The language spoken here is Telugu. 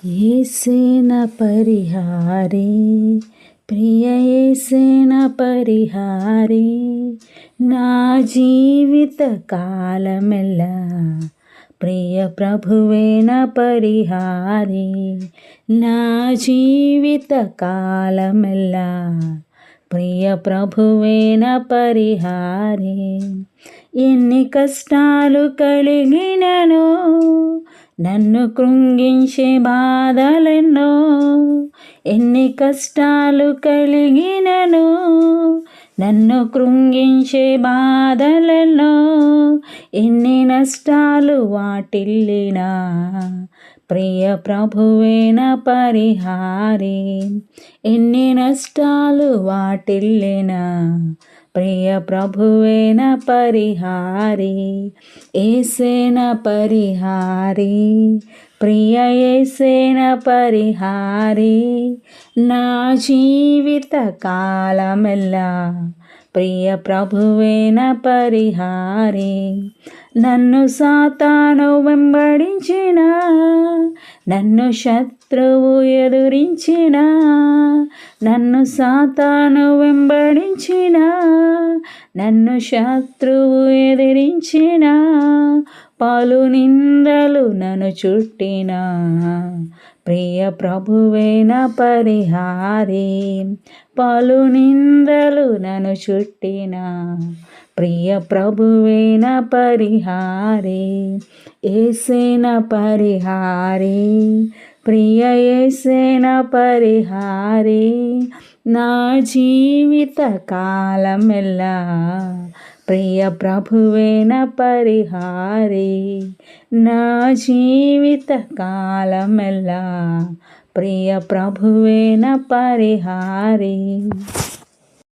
యేసేన పరిహారే ప్రియ యేసేన పరిహారే నా జీవిత కాలమెల్లా ప్రియ ప్రభువేన పరిహారే నా జీవిత కాలమెల్లా ప్రియ ప్రభువేన పరిహారే ఎన్ని కష్టాలు కలిగినను నన్ను కృంగించే బాధలెన్నో ఎన్ని కష్టాలు కలిగినను నన్ను కృంగించే బాధలెన్నో ఎన్ని నష్టాలు వాటిల్లినా ప్రియ ప్రభువేన పరిహారే ఎన్ని నష్టాలు వాటిల్లినా ప్రియ ప్రభువేన పరిహారే యేసేన పరిహారే ప్రియ యేసేన పరిహారే నా జీవిత కాలమెల్లా ప్రియ ప్రభువేన పరిహారే నన్ను సాతాను వెంబడించిన నన్ను శత్రువు ఎదురించిన నన్ను సాతాను వెంబడించిన నన్ను శత్రువు ఎదిరించిన పలు నిందలు నన్ను చుట్టిన ప్రియ ప్రభువేన పరిహారే పలు నిందలు నన్ను చుట్టిన ప్రియ ప్రభువేన పరిహారే యేసేన పరిహారే ప్రియ యేసేన పరిహారే నా జీవిత కాలమెల్లా ప్రియ ప్రభువేన పరిహారే నా జీవిత కాలమెల్లా ప్రియ ప్రభువేన పరిహారే.